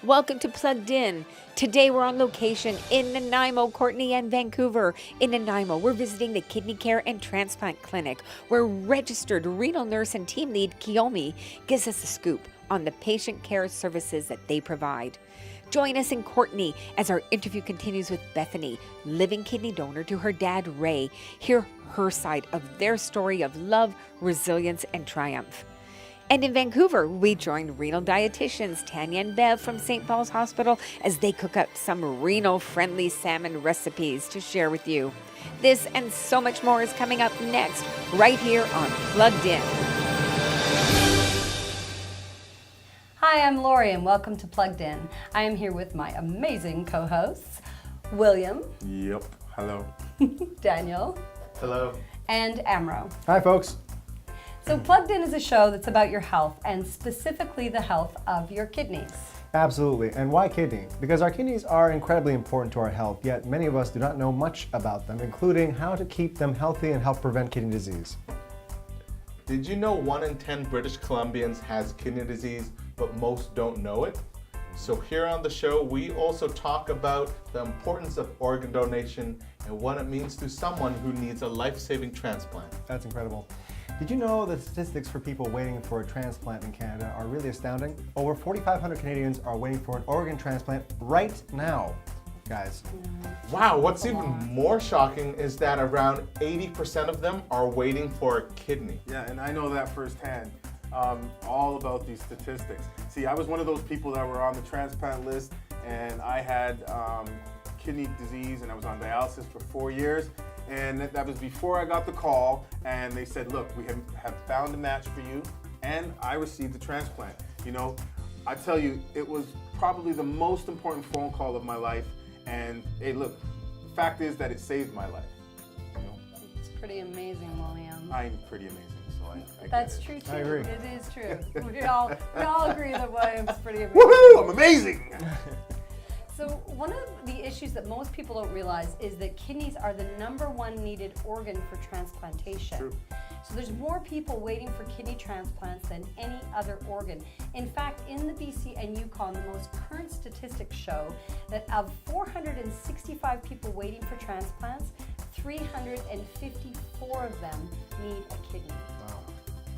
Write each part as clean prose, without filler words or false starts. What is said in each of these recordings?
Welcome to Plugged In. Today we're on location in Nanaimo, Courtney, and Vancouver. In Nanaimo, we're visiting the Kidney Care and Transplant Clinic, where registered renal nurse and team lead Kiyomi gives us a scoop on the patient care services that they provide. Join us in Courtney as our interview continues with Bethany, living kidney donor to her dad, Ray. Hear her side of their story of love, resilience, and triumph. And in Vancouver, we join renal dietitians Tanya and Bev from St. Paul's Hospital as they cook up some renal-friendly salmon recipes to share with you. This and so much more is coming up next, right here on Plugged In. Hi, I'm Lori and welcome to Plugged In. I am here with my amazing co-hosts, William. Yep. Hello. Daniel. Hello. And Amro. Hi, folks. So Plugged In is a show that's about your health and specifically the health of your kidneys. Absolutely. And why kidney? Because our kidneys are incredibly important to our health, yet many of us do not know much about them, including how to keep them healthy and help prevent kidney disease. Did you know 1 in 10 British Columbians has kidney disease, but most don't know it? So here on the show, we also talk about the importance of organ donation and what it means to someone who needs a life-saving transplant. That's incredible. Did you know the statistics for people waiting for a transplant in Canada are really astounding? Over 4,500 Canadians are waiting for an organ transplant right now, guys. Wow, what's even more shocking is that around 80% of them are waiting for a kidney. Yeah, and I know that firsthand, all about these statistics. See, I was one of those people that were on the transplant list, and I had kidney disease, and I was on dialysis for 4 years. And that was before I got the call, and they said, look, we have found a match for you, and I received the transplant. You know, I tell you, it was probably the most important phone call of my life, and hey, look, the fact is that it saved my life. You know? It's pretty amazing, William. I'm pretty amazing, so I That's get it. true too. I agree. It is true. We all agree that William's pretty amazing. Woohoo! I'm amazing! So one of the issues that most people don't realize is that kidneys are the #1 needed organ for transplantation. True. So there's more people waiting for kidney transplants than any other organ. In fact, in the BC and Yukon, the most current statistics show that of 465 people waiting for transplants, 354 of them need a kidney. Wow.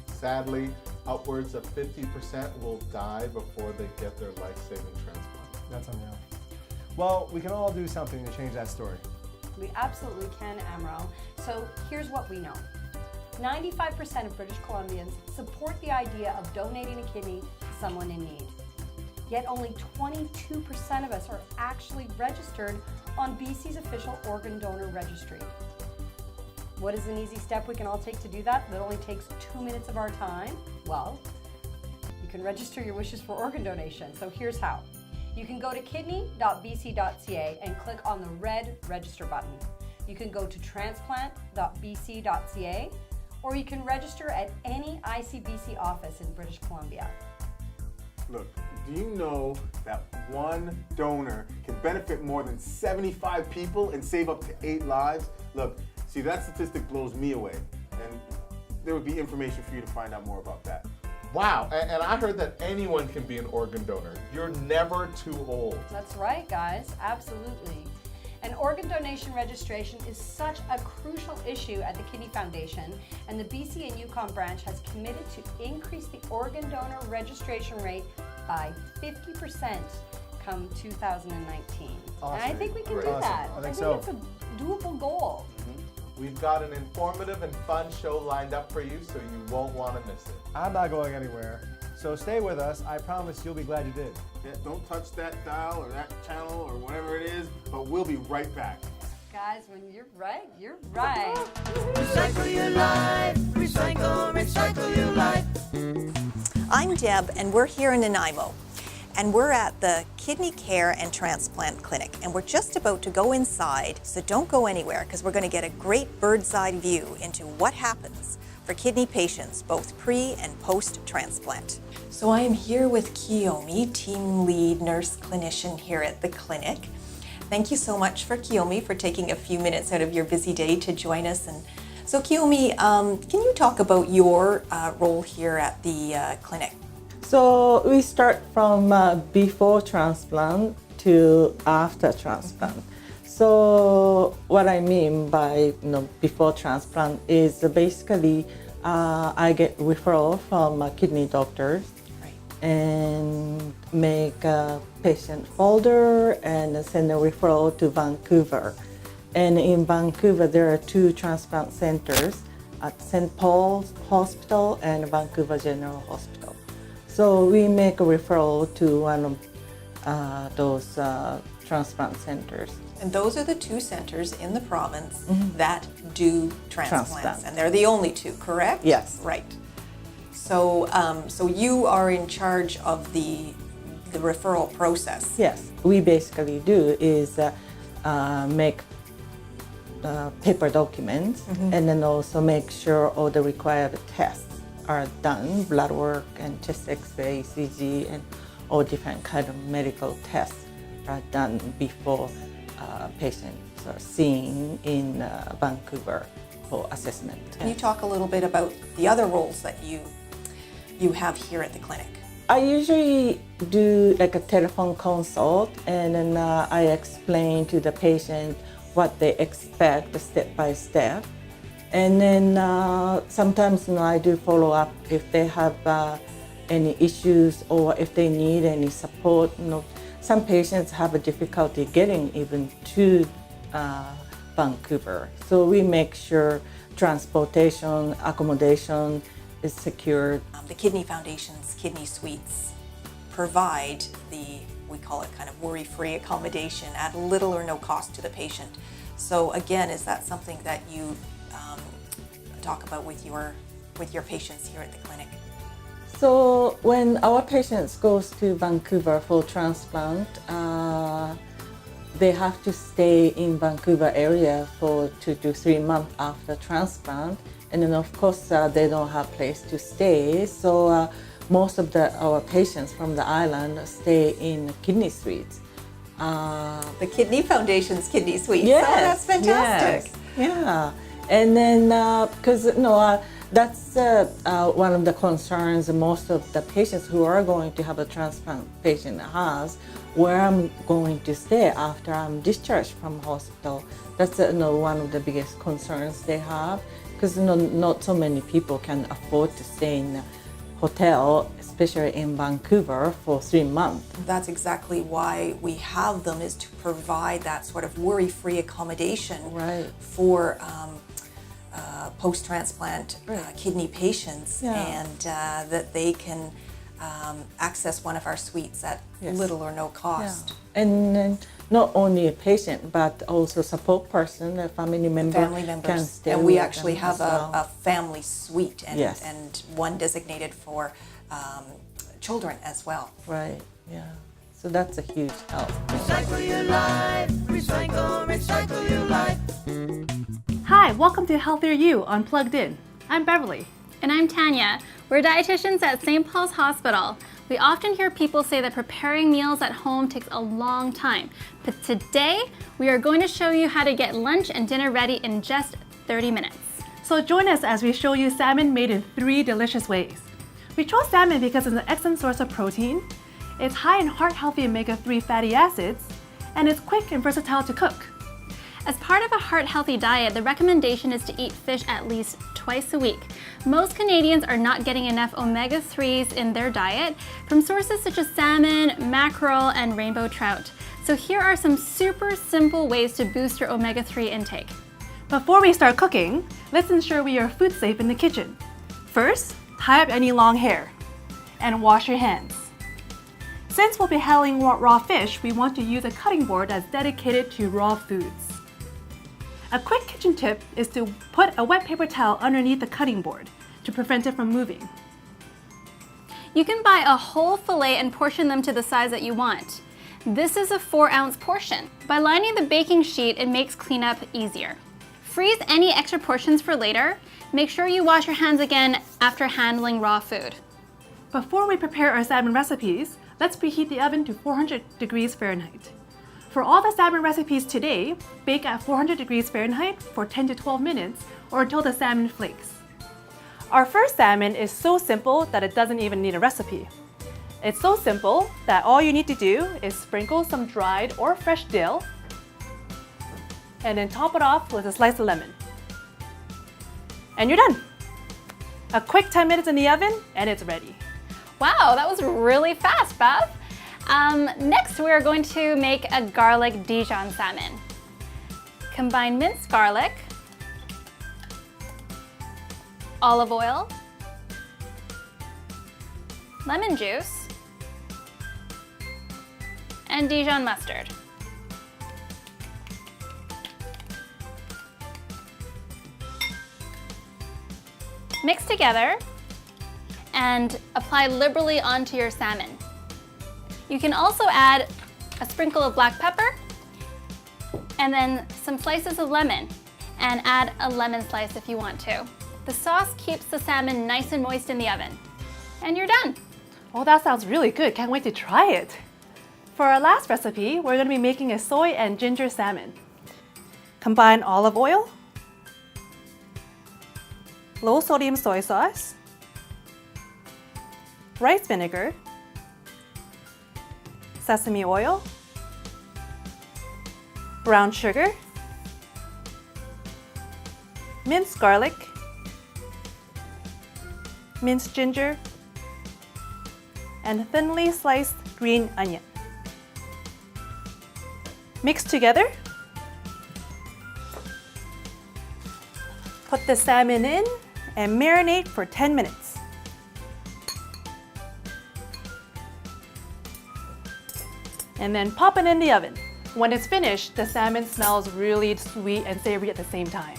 Sadly, upwards of 50% will die before they get their life-saving transplant. That's unreal. Well, we can all do something to change that story. We absolutely can, Amro. So here's what we know. 95% of British Columbians support the idea of donating a kidney to someone in need. Yet only 22% of us are actually registered on BC's official organ donor registry. What is an easy step we can all take to do that? That only takes 2 minutes of our time? Well, you can register your wishes for organ donation. So here's how. You can go to kidney.ca and click on the red register button. You can go to transplant.bc.ca, or you can register at any ICBC office in British Columbia. Look, do you know that one donor can benefit more than 75 people and save up to 8 lives? Look, see, that statistic blows me away, and there would be information for you to find out more about that. Wow, and I heard that anyone can be an organ donor. You're never too old. That's right, guys, absolutely. And organ donation registration is such a crucial issue at the Kidney Foundation, and the BC and Yukon branch has committed to increase the organ donor registration rate by 50% come 2019. Awesome. And I think we can do Awesome. that. I think so. It's a doable goal. We've got an informative and fun show lined up for you, so you won't want to miss it. I'm not going anywhere, so stay with us. I promise you'll be glad you did. Yeah, don't touch that dial or that channel or whatever it is, but we'll be right back. Guys, when you're right, you're right. Recycle your life, recycle your life. I'm Deb, and we're here in Nanaimo. And we're at the Kidney Care and Transplant Clinic, and we're just about to go inside, so don't go anywhere because we're going to get a great bird's eye view into what happens for kidney patients, both pre and post-transplant. So I am here with Kiyomi, team lead nurse clinician here at the clinic. Thank you so much for Kiyomi for taking a few minutes out of your busy day to join us. And so Kiyomi, can you talk about your role here at the clinic? So we start from before transplant to after transplant. So what I mean by before transplant is basically I get referral from kidney doctors and make a patient folder and send a referral to Vancouver. And in Vancouver, there are 2 transplant centers at St. Paul's Hospital and Vancouver General Hospital. So we make a referral to one of those transplant centers. And those are the 2 centers in the province that do transplants. Transplant. And they're the only 2, correct? Yes. Right. So, so you are in charge of the referral process. Yes, we basically do is make paper documents and then also make sure all the required tests are done, blood work and chest x-ray, ECG, and all different kind of medical tests are done before patients are seen in Vancouver for assessment. Can you talk a little bit about the other roles that you have here at the clinic? I usually do like a telephone consult, and then I explain to the patient what they expect step by step. And then sometimes I do follow up if they have any issues or if they need any support. Some patients have a difficulty getting even to Vancouver. So we make sure transportation, accommodation is secured. The Kidney Foundation's Kidney Suites provide we call it kind of worry-free accommodation at little or no cost to the patient. So again, is that something that you talk about with your patients here at the clinic? So when our patients goes to Vancouver for transplant, they have to stay in Vancouver area for 2 to 3 months after transplant. And then of course they don't have place to stay. So most of our patients from the island stay in kidney suites. The Kidney Foundation's Kidney Suites. Yes, Oh, that's fantastic. Yes, yeah. And then because that's one of the concerns most of the patients who are going to have a transplant patient has, where I'm going to stay after I'm discharged from hospital. That's one of the biggest concerns they have, because not so many people can afford to stay in a hotel, especially in Vancouver, for 3 months. That's exactly why we have them, is to provide that sort of worry-free accommodation for post-transplant kidney patients, and that they can access one of our suites at little or no cost. Yeah. And not only a patient, but also support person, a family member can stay. And we with actually them have as well. a family suite, and, Yes. and one designated for children as well. Right, yeah. So that's a huge help. Recycle your life, recycle your life. Hi, welcome to Healthier You on Plugged In. I'm Beverly. And I'm Tanya. We're dietitians at St. Paul's Hospital. We often hear people say that preparing meals at home takes a long time, but today we are going to show you how to get lunch and dinner ready in just 30 minutes. So join us as we show you salmon made in 3 delicious ways. We chose salmon because it's an excellent source of protein, it's high in heart-healthy omega-3 fatty acids, and it's quick and versatile to cook. As part of a heart-healthy diet, the recommendation is to eat fish at least twice a week. Most Canadians are not getting enough omega-3s in their diet from sources such as salmon, mackerel, and rainbow trout. So here are some super simple ways to boost your omega-3 intake. Before we start cooking, let's ensure we are food safe in the kitchen. First, tie up any long hair and wash your hands. Since we'll be handling raw fish, we want to use a cutting board that's dedicated to raw foods. A quick kitchen tip is to put a wet paper towel underneath the cutting board to prevent it from moving. You can buy a whole fillet and portion them to the size that you want. This is a 4-ounce portion. By lining the baking sheet, it makes cleanup easier. Freeze any extra portions for later. Make sure you wash your hands again after handling raw food. Before we prepare our salmon recipes, let's preheat the oven to 400 degrees Fahrenheit. For all the salmon recipes today, bake at 400 degrees Fahrenheit for 10 to 12 minutes or until the salmon flakes. Our first salmon is so simple that it doesn't even need a recipe. It's so simple that all you need to do is sprinkle some dried or fresh dill and then top it off with a slice of lemon. And you're done. A quick 10 minutes in the oven and it's ready. Wow, that was really fast, Bev. Next, we're going to make a garlic Dijon salmon. Combine minced garlic, olive oil, lemon juice, and Dijon mustard. Mix together and apply liberally onto your salmon. You can also add a sprinkle of black pepper and then some slices of lemon, and add a lemon slice if you want to. The sauce keeps the salmon nice and moist in the oven. And you're done. Oh, that sounds really good. Can't wait to try it. For our last recipe, we're going to be making a soy and ginger salmon. Combine olive oil, low sodium soy sauce, rice vinegar, sesame oil, brown sugar, minced garlic, minced ginger, and thinly sliced green onion. Mix together. Put the salmon in and marinate for 10 minutes. And then pop it in the oven. When it's finished, the salmon smells really sweet and savory at the same time.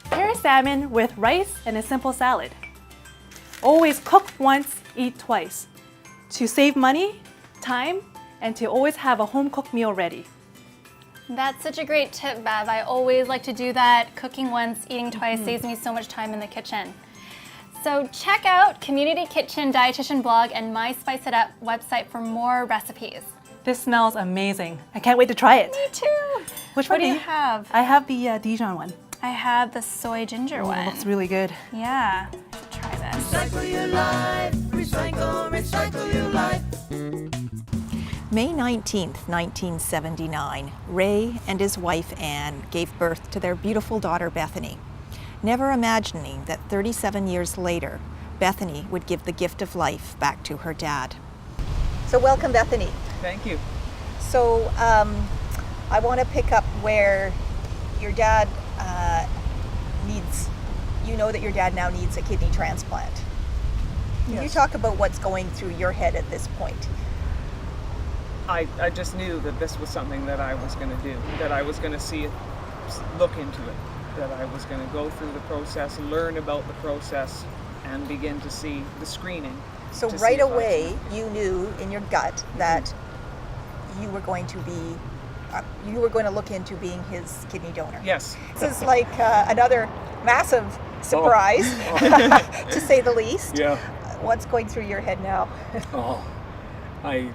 Pair salmon with rice and a simple salad. Always cook once, eat twice. To save money, time, and to always have a home-cooked meal ready. That's such a great tip, Bev. I always like to do that. Cooking once, eating twice saves me so much time in the kitchen. So check out Community Kitchen Dietitian blog and My Spice It Up website for more recipes. This smells amazing. I can't wait to try it. Me too. Which What one do you have? I have the Dijon one. I have the soy ginger one. Looks really good. Yeah, try this. Recycle your life, recycle, recycle your life. May 19th, 1979, Ray and his wife Anne gave birth to their beautiful daughter Bethany, never imagining that 37 years later, Bethany would give the gift of life back to her dad. So welcome, Bethany. Thank you. So I want to pick up where your dad you know that your dad now needs a kidney transplant. Can you talk about what's going through your head at this point? I just knew that this was something that I was going to do, that I was going to see it, look into it, that I was going to go through the process, learn about the process, and begin to see the screening. So right away, you knew in your gut that you were going to look into being his kidney donor. Yes. This is like another massive surprise, to say the least. Yeah. What's going through your head now? Oh, I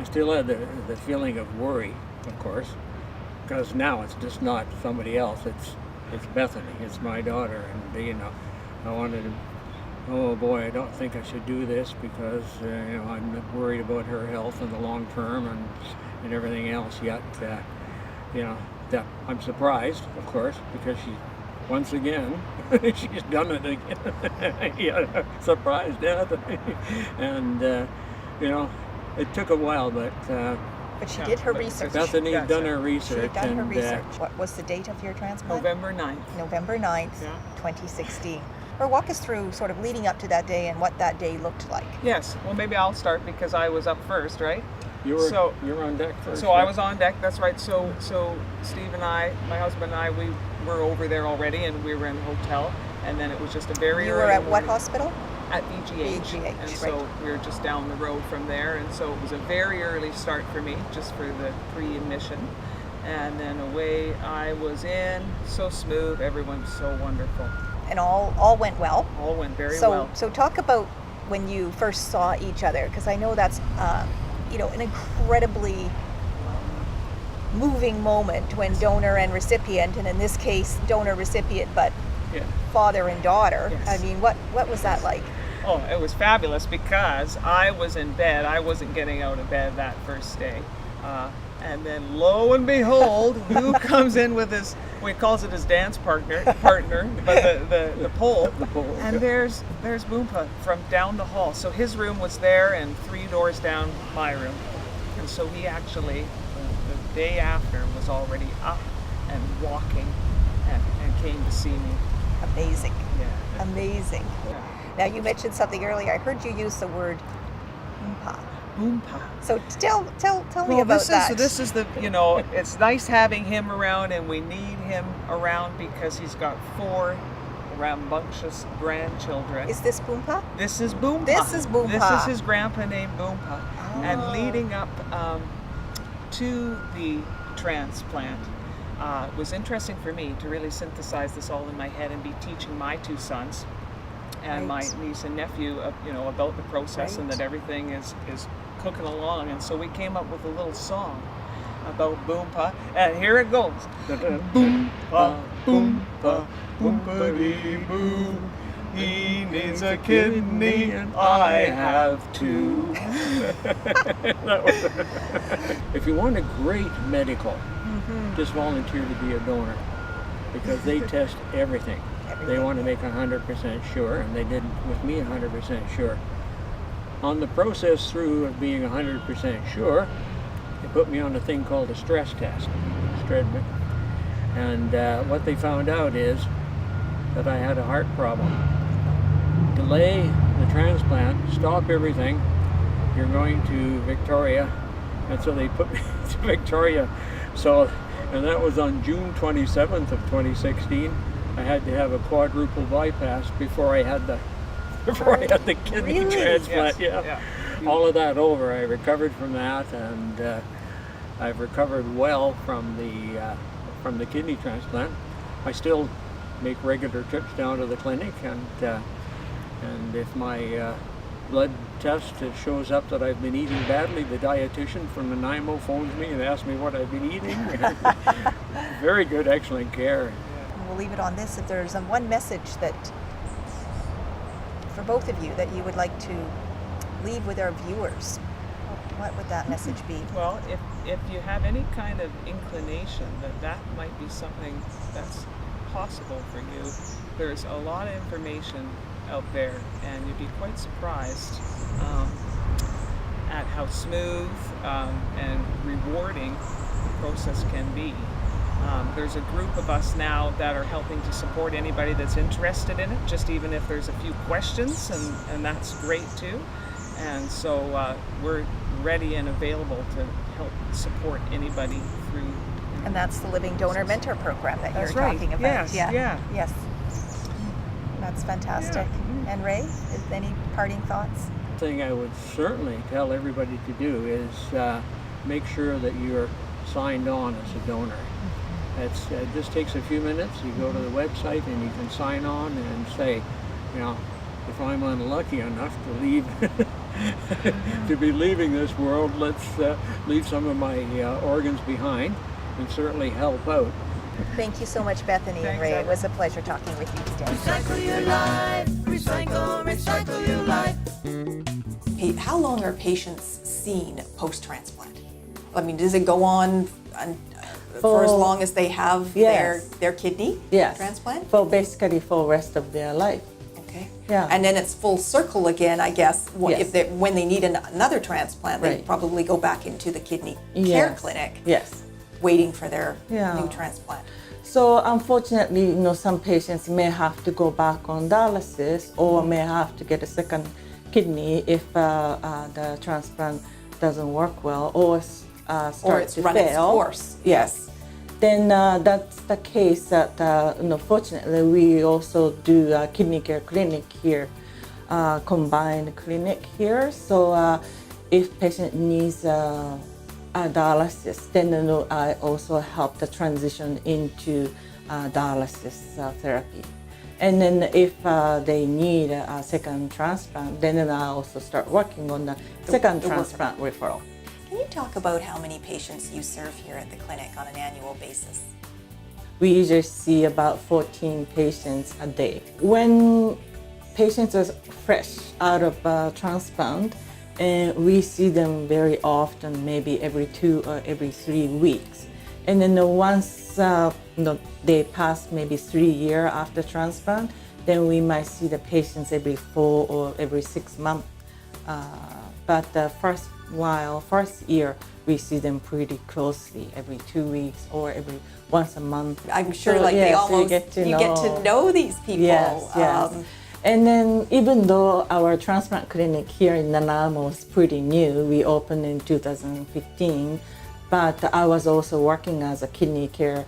still had the feeling of worry, of course, because now it's just not somebody else. It's Bethany. It's my daughter, and I wanted to. Oh boy, I don't think I should do this because I'm worried about her health in the long term and everything else. Yet, that I'm surprised, of course, because once again, she's done it again. Yeah, surprised death, and it took a while, but she did her research. Bethany's done her research. She had done her research. What was the date of your transplant? November 9th. November 9th, 2016. Or walk us through sort of leading up to that day and what that day looked like. Yes, well maybe I'll start because I was up first, right? You were on deck first. So right? I was on deck, that's right. So Steve and I, my husband and I, we were over there already and we were in the hotel, and then it was just a very You early were at morning. What hospital? At VGH. And right. so we were just down the road from there, and so it was a very early start for me, just for the pre-admission. And then away I was in, so smooth, everyone's so wonderful. And all went well. All went very well. So talk about when you first saw each other, because I know that's an incredibly moving moment when donor and recipient, and in this case donor recipient, but father and daughter. Yes. I mean, what was that like? Oh, it was fabulous because I was in bed. I wasn't getting out of bed that first day. And then lo and behold, who comes in with his, well, he calls it his dance partner, but the pole. The pole. And there's Boompa from down the hall. So his room was there and 3 doors down my room. And so he actually, the day after, was already up and walking and came to see me. Amazing. Yeah. Amazing. Yeah. Now, you mentioned something earlier. I heard you use the word boompa. Boompa. So tell me about that. This is the, it's nice having him around, and we need him around because he's got 4 rambunctious grandchildren. Is this Boompa? This is Boompa. This is Boompa. This is his grandpa named Boompa. Oh. And leading up to the transplant, it was interesting for me to really synthesize this all in my head and be teaching my 2 sons and my niece and nephew, about the process and that everything is cooking along. And so we came up with a little song about Boompa, and here it goes. Boompa, Boompa, Boompa-dee-boo. He needs a kidney, and I have 2. If you want a great medical, just volunteer to be a donor, because they test everything. They want to make 100% sure, and they did with me 100% sure. On the process through of being 100% sure, they put me on a thing called a stress test, and what they found out is that I had a heart problem. Delay the transplant, stop everything, you're going to Victoria, and so they put me to Victoria. And that was on June 27th of 2016. I had to have a quadruple bypass before I had the kidney transplant. Yes. Yeah. All of that over. I recovered from that, and I've recovered well from the kidney transplant. I still make regular trips down to the clinic, and if my blood test shows up that I've been eating badly, the dietitian from Nanaimo phones me and asks me what I've been eating. Very good, excellent care. We'll leave it on this. If there's one message that, for both of you, that you would like to leave with our viewers, what would that message be? Well, if you have any kind of inclination that might be something that's possible for you, there's a lot of information out there, and you'd be quite surprised at how smooth and rewarding the process can be. There's a group of us now that are helping to support anybody that's interested in it, just even if there's a few questions, and that's great too. And so we're ready and available to help support anybody through. And that's the Living Donor Mentor Program that That's you're right. talking about. Yes, Yes. That's fantastic. Yeah. And Ray, any parting thoughts? The thing I would certainly tell everybody to do is make sure that you're signed on as a donor. It just takes a few minutes. You go to the website and you can sign on and say, if I'm unlucky enough to leave, to be leaving this world, let's leave some of my organs behind and certainly help out. Thank you so much, Bethany and Ray. It was a pleasure talking with you today. Recycle your life, recycle your life. Pete, how long are patients seen post-transplant? I mean, does it go on for as long as they have their kidney transplant? For basically for the rest of their life. Okay. Yeah. And then it's full circle again, I guess. When they need another transplant, they probably go back into the kidney care clinic. Yes. Waiting for their new transplant. So unfortunately, some patients may have to go back on dialysis or may have to get a second kidney if the transplant doesn't work well or starts or it's to run fail. its course. Yes. Then that's the case that fortunately we also do a kidney care clinic here, combined clinic here. So if patient needs dialysis, then I also help the transition into dialysis therapy. And then if they need a second transplant, then I also start working on the second transplant referral. Can you talk about how many patients you serve here at the clinic on an annual basis? We usually see about 14 patients a day. When patients are fresh out of transplant, and we see them very often, maybe every 2 or every 3 weeks. And then once they pass maybe 3 years after transplant, then we might see the patients every 4 or every 6 months. But the first year, we see them pretty closely, every 2 weeks or every once a month. I'm sure So, like yes, they almost, you get to know these people. Yes. And then even though our transplant clinic here in Nanaimo is pretty new, we opened in 2015, but I was also working as a kidney care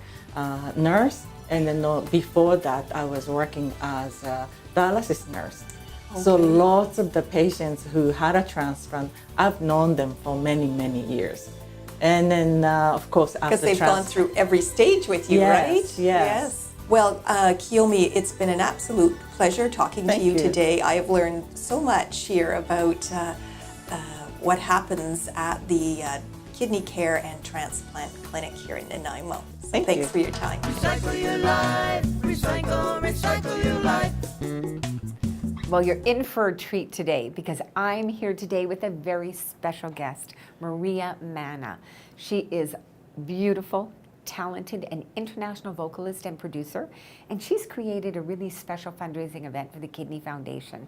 nurse, and then before that I was working as a dialysis nurse. So lots of the patients who had a transplant, I've known them for many, many years. And then of course after because they've gone through every stage with you, right? Yes. Well, Kiyomi, it's been an absolute pleasure talking to you today. I have learned so much here about what happens at the Kidney Care and Transplant Clinic here in Nanaimo. So thanks for your time. Recycle your life, recycle your life. Well, you're in for a treat today because I'm here today with a very special guest, Maria Manna. She is beautiful, talented, and international vocalist and producer, and she's created a really special fundraising event for the Kidney Foundation.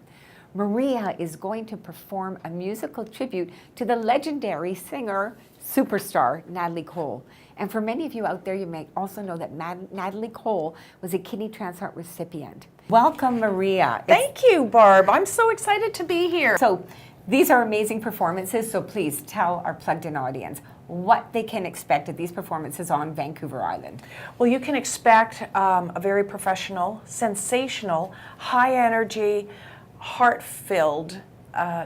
Maria is going to perform a musical tribute to the legendary singer, superstar, Natalie Cole. And for many of you out there, you may also know that Natalie Cole was a kidney transplant recipient. Welcome, Maria. Thank you, Barb. I'm so excited to be here. So these are amazing performances, so please tell our plugged-in audience what they can expect at these performances on Vancouver Island. Well, you can expect a very professional, sensational, high-energy, heart-filled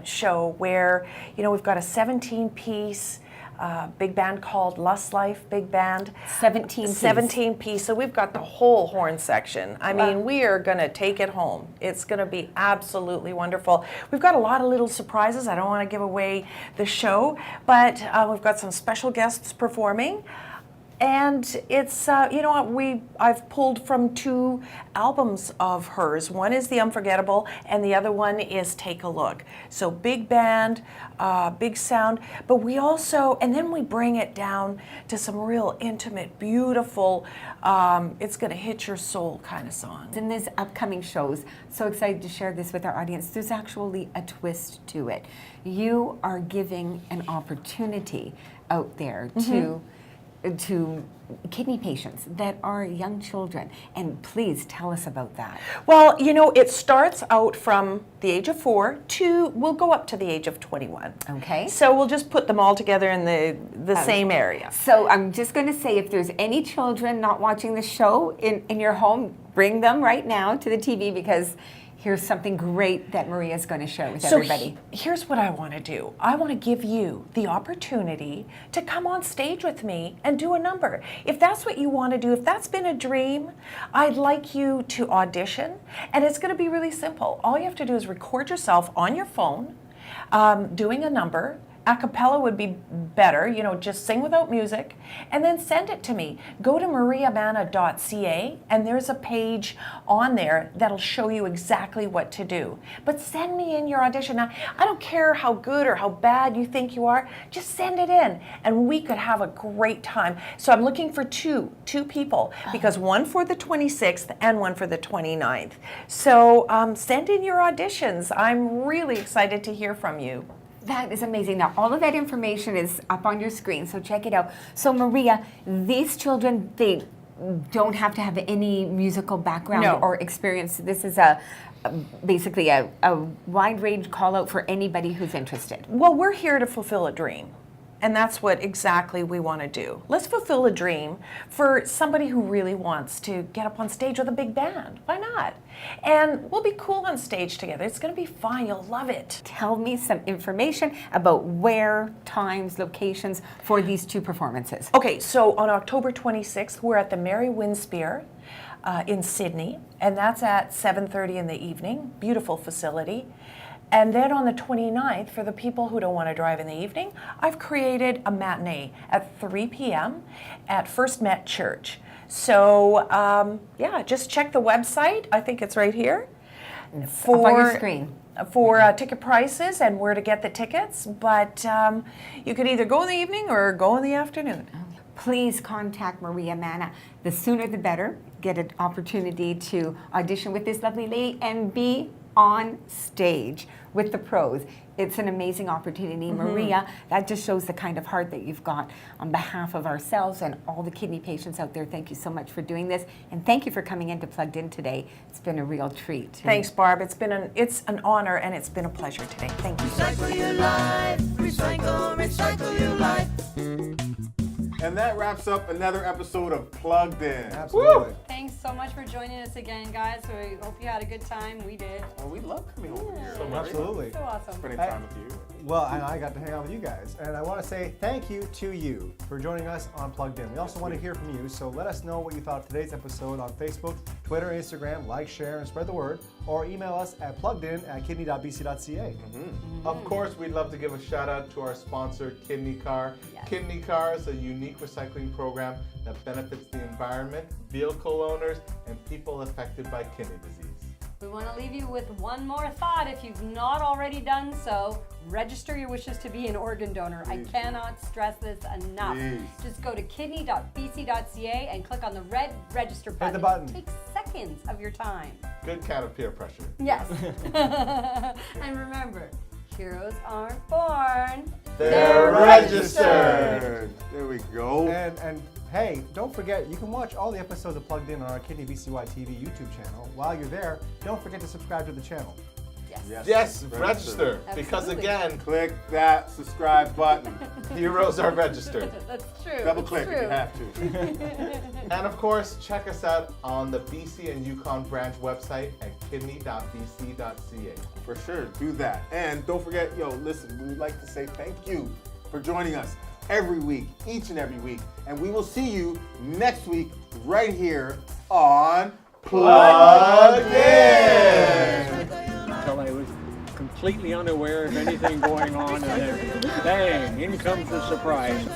show where, we've got a 17-piece big band called Lust Life Big Band. 17 piece. So we've got the whole horn section. I mean, we are going to take it home. It's going to be absolutely wonderful. We've got a lot of little surprises. I don't want to give away the show, but we've got some special guests performing. And it's, I've pulled from 2 albums of hers. One is The Unforgettable, and the other one is Take a Look. So big band, big sound, but we also, and then we bring it down to some real intimate, beautiful, it's gonna hit your soul kind of songs. In these upcoming shows, so excited to share this with our audience, there's actually a twist to it. You are giving an opportunity out there to kidney patients that are young children, and please tell us about that. Well, it starts out from the age of 4 to, we'll go up to the age of 21. Okay. So we'll just put them all together in the same area. So I'm just going to say, if there's any children not watching the show in your home, bring them right now to the TV, because here's something great that Maria's going to share with everybody. Here's what I want to do. I want to give you the opportunity to come on stage with me and do a number. If that's what you want to do, if that's been a dream, I'd like you to audition. And it's going to be really simple. All you have to do is record yourself on your phone doing a number. A cappella would be better, just sing without music, and then send it to me. Go to mariamanna.ca, and there's a page on there that'll show you exactly what to do. But send me in your audition. Now, I don't care how good or how bad you think you are, just send it in, and we could have a great time. So I'm looking for two people, because one for the 26th and one for the 29th. So send in your auditions. I'm really excited to hear from you. That is amazing. Now, all of that information is up on your screen, so check it out. So, Maria, these children, they don't have to have any musical background or experience. This is basically a wide range call out for anybody who's interested. Well, we're here to fulfill a dream. And that's what exactly we want to do. Let's fulfill a dream for somebody who really wants to get up on stage with a big band. Why not? And we'll be cool on stage together. It's going to be fun. You'll love it. Tell me some information about where, times, locations for these 2 performances. Okay, so on October 26th, we're at the Mary Winspear in Sydney, and that's at 7:30 in the evening. Beautiful facility. And then on the 29th, for the people who don't want to drive in the evening, I've created a matinee at 3 p.m. at First Met Church. So, just check the website. I think it's right here. up on your screen. For ticket prices and where to get the tickets, but you could either go in the evening or go in the afternoon. Please contact Maria Manna. The sooner the better. Get an opportunity to audition with this lovely lady and be on stage with the pros. It's an amazing opportunity. Maria, that just shows the kind of heart that you've got. On behalf of ourselves and all the kidney patients out there, thank you so much for doing this. And thank you for coming in to Plugged In today. It's been a real treat. Thanks, Barb. It's an honor and it's been a pleasure today. Thank you. Recycle your life, recycle your life. And that wraps up another episode of Plugged In. Absolutely. Thanks so much for joining us again, guys. We hope you had a good time. We did. Well, we love coming over here. Absolutely. So awesome. Spending time with you. Well, and I got to hang out with you guys. And I want to say thank you to you for joining us on Plugged In. We also want to hear from you, so let us know what you thought of today's episode on Facebook, Twitter, Instagram. Like, share, and spread the word. Or email us at pluggedin@kidney.ca. Of course, we'd love to give a shout out to our sponsor, Kidney Car. Yes. Kidney Car is a unique recycling program that benefits the environment, vehicle owners, and people affected by kidney disease. We want to leave you with one more thought. If you've not already done so, register your wishes to be an organ donor. I cannot stress this enough. Just go to kidney.ca and click on the red register button. Hit the button. It takes seconds of your time. Good kind of peer pressure. Yes. And remember, heroes aren't born. They're registered. There we go. And hey, don't forget, you can watch all the episodes of Plugged In on our Kidney BCY TV YouTube channel. While you're there, don't forget to subscribe to the channel. Yes, register. Because Absolutely. again, Click that subscribe button. heroes are registered. That's true. Double It's click true. if you have to. And of course, check us out on the BC and Yukon branch website at kidney.bc.ca. For sure, do that. And don't forget, listen, we would like to say thank you for joining us every week, each and every week. And we will see you next week right here on Plugged In. Until I was completely unaware of anything going on, and then bang, in comes the surprise.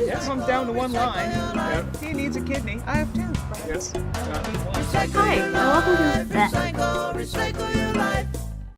It comes down to one line. Yep. He needs a kidney. I have two. Yes. Hi, and welcome to Recycle your life.